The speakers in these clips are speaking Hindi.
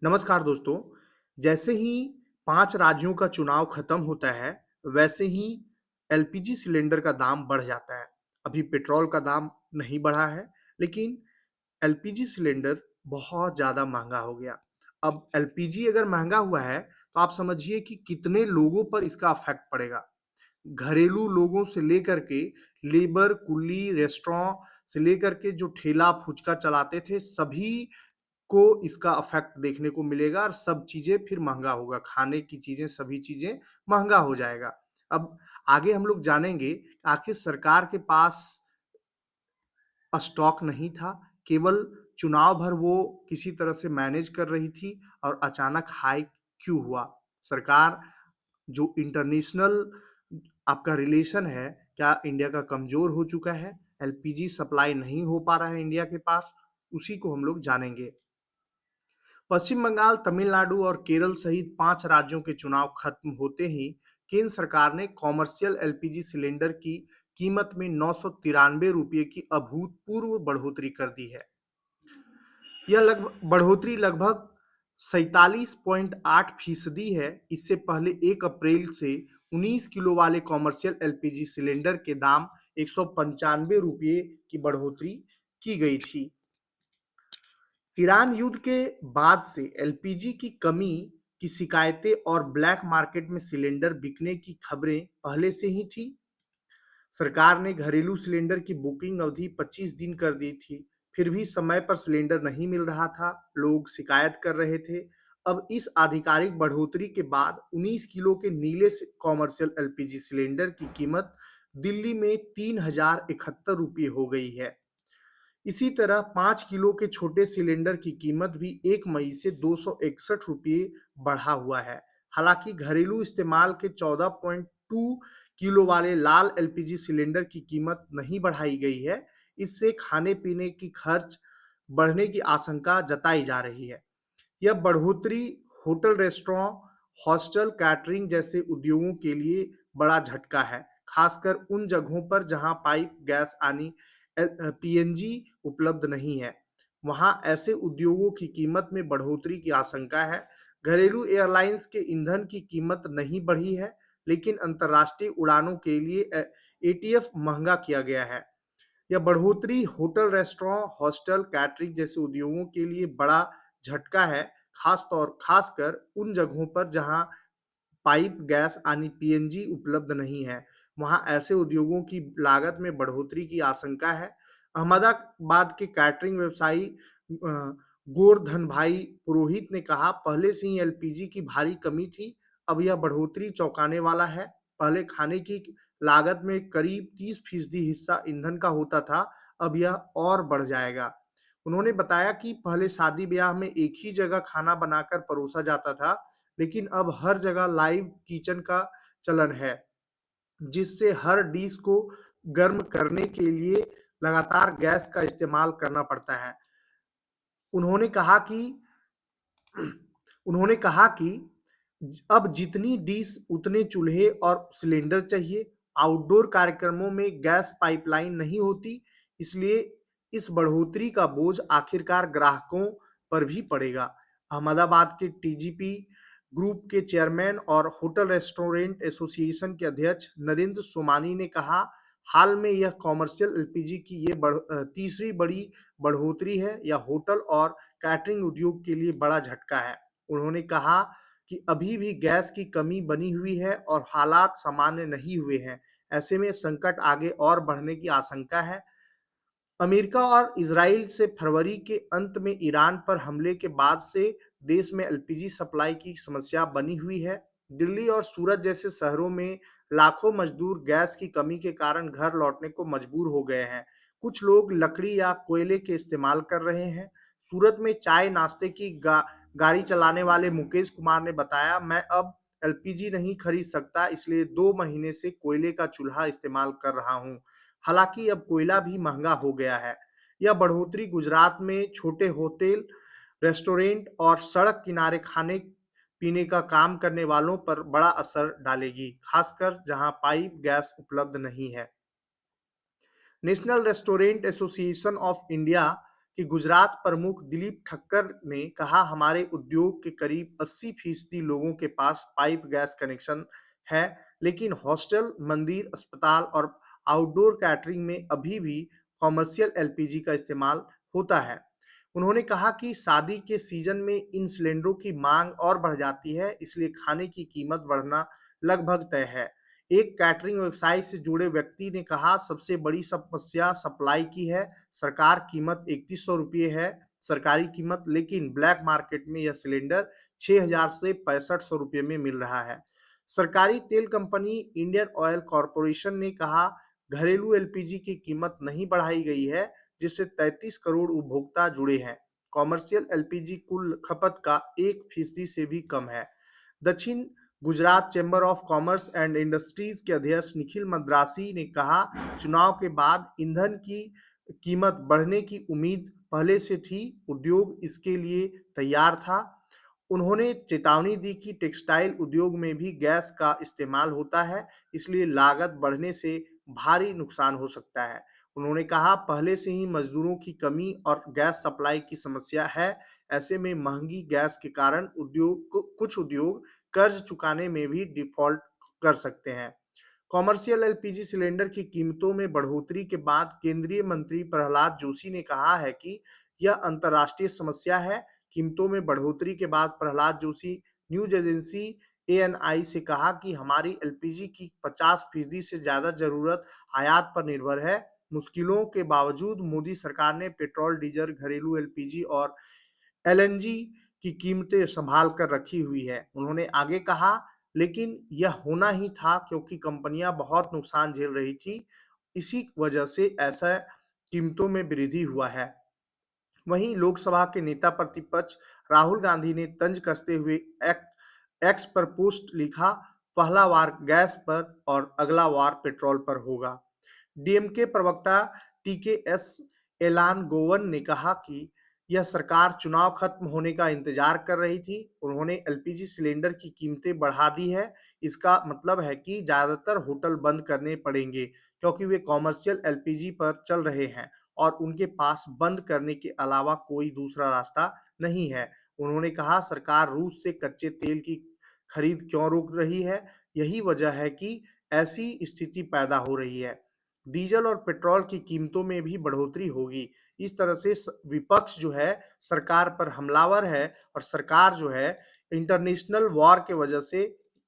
नमस्कार दोस्तों। जैसे ही 5 राज्यों का चुनाव खत्म होता है, वैसे ही एलपीजी सिलेंडर का दाम बढ़ जाता है। अभी पेट्रोल का दाम नहीं बढ़ा है, लेकिन एलपीजी सिलेंडर बहुत ज़्यादा महँगा हो गया। अब एलपीजी अगर महँगा हुआ है, तो आप समझिए कि कितने लोगों पर इसका इफ़ेक्ट पड़ेगा। घरेलू लोगों से लेकर के लेबर, कुली, रेस्टोरेंट से लेकर के जो ठेला, फुचका चलाते थे, सभी को इसका इफ़ेक्ट देखने को मिलेगा और सब चीज़ें फिर महँगा होगा, खाने की चीज़ें, सभी चीज़ें महँगा हो जाएगा। अब आगे हम लोग जानेंगे, आखिर सरकार के पास स्टॉक नहीं था, केवल चुनाव भर वो किसी तरह से मैनेज कर रही थी और अचानक हाई क्यों हुआ? सरकार जो इंटरनेशनल आपका रिलेशन है, क्या इंडिया का कमज़ोर हो चुका है? एलपीजी सप्लाई नहीं हो पा रहा है इंडिया के पास? उसी को हम लोग जानेंगे। पश्चिम बंगाल, तमिलनाडु और केरल सहित 5 राज्यों के चुनाव खत्म होते ही केंद्र सरकार ने कॉमर्शियल एलपीजी सिलेंडर की कीमत में ₹993 की अभूतपूर्व बढ़ोतरी कर दी है। यह बढ़ोतरी लगभग 47.8% है। इससे पहले 1 अप्रैल से 19 किलो वाले कॉमर्शियल एलपीजी सिलेंडर के दाम ₹195 की बढ़ोतरी की गई थी। ईरान युद्ध के बाद से एलपीजी की कमी की शिकायतें और ब्लैक मार्केट में सिलेंडर बिकने की खबरें पहले से ही थी। सरकार ने घरेलू सिलेंडर की बुकिंग अवधि 25 दिन कर दी थी, फिर भी समय पर सिलेंडर नहीं मिल रहा था, लोग शिकायत कर रहे थे। अब इस आधिकारिक बढ़ोतरी के बाद 19 किलो के नीले कॉमर्शियल एलपीजी सिलेंडर की कीमत दिल्ली में ₹3071 हो गई है। इसी तरह 5 किलो के छोटे सिलेंडर की कीमत भी 1 मई से ₹261 बढ़ा हुआ है। हालांकि घरेलू इस्तेमाल के 14.2 किलो वाले लाल एलपीजी सिलेंडर की कीमत नहीं बढ़ाई गई है। इससे खाने-पीने की खर्च बढ़ने की आशंका जताई जा रही है। यह बढ़ोतरी होटल, रेस्टोरेंट, हॉस्टल, कैटरिंग जैसे उद्योगों के लिए बड़ा झटका है, खासकर उन जगहों पर जहां पाइप गैस यानी पीएनजी उपलब्ध नहीं है। वहां ऐसे उद्योगों की कीमत में बढ़ोतरी की आशंका है। घरेलू एयरलाइंस के ईंधन की कीमत नहीं बढ़ी है, लेकिन अंतर्राष्ट्रीय उड़ानों के लिए एटीएफ महंगा किया गया है। यह बढ़ोतरी होटल, रेस्टोरेंट, हॉस्टल, कैटरिंग जैसे उद्योगों के लिए बड़ा झटका है, खासकर उन जगहों पर जहां पाइप गैस यानी पीएनजी उपलब्ध नहीं है। वहां ऐसे उद्योगों की लागत में बढ़ोतरी की आशंका है। अहमदाबाद के कैटरिंग व्यवसायी गोवर्धन भाई पुरोहित ने कहा, पहले से ही एलपीजी की भारी कमी थी, अब यह बढ़ोतरी चौंकाने वाला है। पहले खाने की लागत में करीब 30% हिस्सा ईंधन का होता था, अब यह और बढ़ जाएगा। उन्होंने बताया कि पहले शादी ब्याह में एक ही जगह खाना बनाकर परोसा जाता था, लेकिन अब हर जगह लाइव किचन का चलन है, जिससे हर डिश को गर्म करने के लिए लगातार गैस का इस्तेमाल करना पड़ता है। उन्होंने कहा कि उन्होंने कहा कि अब जितनी डिश उतने चूल्हे और सिलेंडर चाहिए। आउटडोर कार्यक्रमों में गैस पाइपलाइन नहीं होती, इसलिए इस बढ़ोतरी का बोझ आखिरकार ग्राहकों पर भी पड़ेगा। अहमदाबाद के टीजीपी ग्रुप के चेयरमैन और होटल रेस्टोरेंट एसोसिएशन के अध्यक्ष नरेंद्र सोमानी ने कहा, हाल में यह कॉमर्शियल एलपीजी की तीसरी बड़ी बढ़ोतरी है। यह होटल और कैटरिंग उद्योग के लिए बड़ा झटका है। उन्होंने कहा कि अभी भी गैस की कमी बनी हुई है और हालात सामान्य नहीं हुए हैं। ऐसे में संकट आगे और बढ़ने की आशंका है। अमेरिका और इजराइल से फरवरी के अंत में ईरान पर हमले के बाद से देश में एलपीजी सप्लाई की समस्या बनी हुई है। दिल्ली और सूरत जैसे शहरों में लाखों मजदूर गैस की कमी के कारण घर लौटने को मजबूर हो गए हैं। कुछ लोग लकड़ी या कोयले के इस्तेमाल कर रहे हैं। सूरत में चाय नाश्ते की गाड़ी चलाने वाले मुकेश कुमार ने बताया, मैं अब एलपीजी नहीं खरीद सकता, इसलिए 2 महीने से कोयले का चूल्हा इस्तेमाल कर रहा हूँ। हालांकि अब कोयला भी महंगा हो गया है। यह बढ़ोतरी गुजरात में छोटे होटल, रेस्टोरेंट और सड़क किनारे खाने पीने का काम करने वालों पर बड़ा असर डालेगी, खासकर जहां पाइप गैस उपलब्ध नहीं है। National restaurant association of India कि गुजरात प्रमुख दिलीप ठक्कर ने कहा, हमारे उद्योग के करीब 80% लोगों के पास पाइप गैस कनेक्शन है, लेकिन हॉस्टल, मंदिर, अस्पताल और आउटडोर कैटरिंग में अभी भी कॉमर्शियल एलपीजी का इस्तेमाल होता है। उन्होंने कहा कि शादी के सीजन में इन सिलेंडरों की मांग और बढ़ जाती है, इसलिए खाने की कीमत बढ़ना लगभग तय है। एक कैटरिंग व्यवसाय से जुड़े व्यक्ति ने कहा, सबसे बड़ी समस्या सप्लाई की है। सरकार कीमत 3100 रुपये है, सरकारी कीमत, लेकिन ब्लैक मार्केट में यह सिलेंडर 6000 से 6500 रुपये में मिल रहा है। सरकारी तेल कंपनी इंडियन ऑयल कॉरपोरेशन ने कहा, घरेलू एलपीजी की कीमत नहीं बढ़ाई गई है, जिससे 33 करोड़ उपभोक्ता जुड़े हैं। कॉमर्शियल एलपीजी कुल खपत का 1% से भी कम है। दक्षिण Gujarat chamber of commerce and industries के अध्यक्ष निखिल मद्रासी ने कहा, चुनाव के बाद ईंधन की कीमत बढ़ने की उम्मीद पहले से थी, उद्योग इसके लिए तैयार था। उन्होंने चेतावनी दी कि टेक्सटाइल उद्योग में भी गैस का इस्तेमाल होता है, इसलिए लागत बढ़ने से भारी नुकसान हो सकता है। उन्होंने कहा, पहले से ही मजदूरों की कमी और गैस सप्लाई की समस्या है। ऐसे में महंगी गैस के कारण कुछ उद्योग कर्ज चुकाने में भी डिफॉल्ट कर सकते हैं। कॉमर्शियल एलपीजी सिलेंडर की कीमतों में बढ़ोतरी के बाद केंद्रीय मंत्री प्रहलाद जोशी ने कहा है कि यह अंतर्राष्ट्रीय समस्या है। कीमतों में बढ़ोतरी के बाद Prahlad Joshi news agency ANI से कहा कि हमारी एलपीजी की 50% से ज्यादा जरूरत आयात पर निर्भर है। मुश्किलों के बावजूद मोदी सरकार ने पेट्रोल, डीजल, घरेलू एलपीजी और एलएनजी की कीमतें संभाल कर रखी हुई है। उन्होंने आगे कहा, लेकिन यह होना ही था क्योंकि कंपनियां बहुत नुकसान झेल रही थी, इसी वजह से ऐसा कीमतों में वृद्धि हुआ है। वहीं लोकसभा के नेता प्रतिपक्ष राहुल गांधी ने तंज कसते हुए एक्स पर पोस्ट लिखा, पहला वार गैस पर और अगला वार पेट्रोल पर होगा। डीएमके प्रवक्ता टीकेएस एलान गोवन ने कहा कि यह सरकार चुनाव खत्म होने का इंतजार कर रही थी। उन्होंने एलपीजी सिलेंडर की कीमतें बढ़ा दी है। इसका मतलब है कि ज्यादातर होटल बंद करने पड़ेंगे, क्योंकि वे कॉमर्शियल एलपीजी पर चल रहे हैं और उनके पास बंद करने के अलावा कोई दूसरा रास्ता नहीं है। उन्होंने कहा, सरकार रूस से कच्चे तेल की खरीद क्यों रोक रही है? यही वजह है कि ऐसी स्थिति पैदा हो रही है। डीजल और पेट्रोल की कीमतों में भी बढ़ोतरी होगी। इस तरह से विपक्ष जो है सरकार पर हमलावर है और सरकार जो है इंटरनेशनल वॉर के वजह से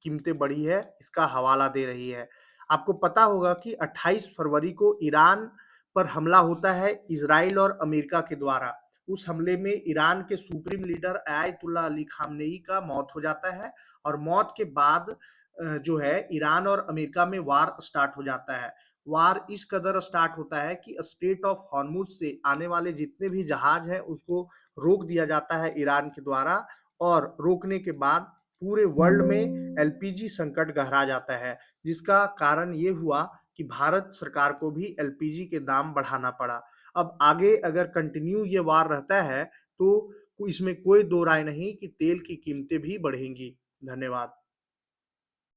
कीमतें बढ़ी है, इसका हवाला दे रही है। आपको पता होगा कि 28 फरवरी को ईरान पर हमला होता है इजराइल और अमेरिका के द्वारा। उस हमले में ईरान के supreme leader ayatollah Ali Khamenei का मौत हो जाता है और मौत के बाद जो है ईरान और अमेरिका में वार स्टार्ट हो जाता है। वार इस कदर स्टार्ट होता है कि स्ट्रेट ऑफ हॉर्मुज से आने वाले जितने भी जहाज हैं उसको रोक दिया जाता है ईरान के द्वारा, और रोकने के बाद पूरे वर्ल्ड में एलपीजी संकट गहरा जाता है, जिसका कारण ये हुआ कि भारत सरकार को भी एलपीजी के दाम बढ़ाना पड़ा। अब आगे अगर कंटिन्यू ये वार रहता है तो इसमें कोई दो राय नहीं कि तेल की कीमतें भी बढ़ेंगी। धन्यवाद।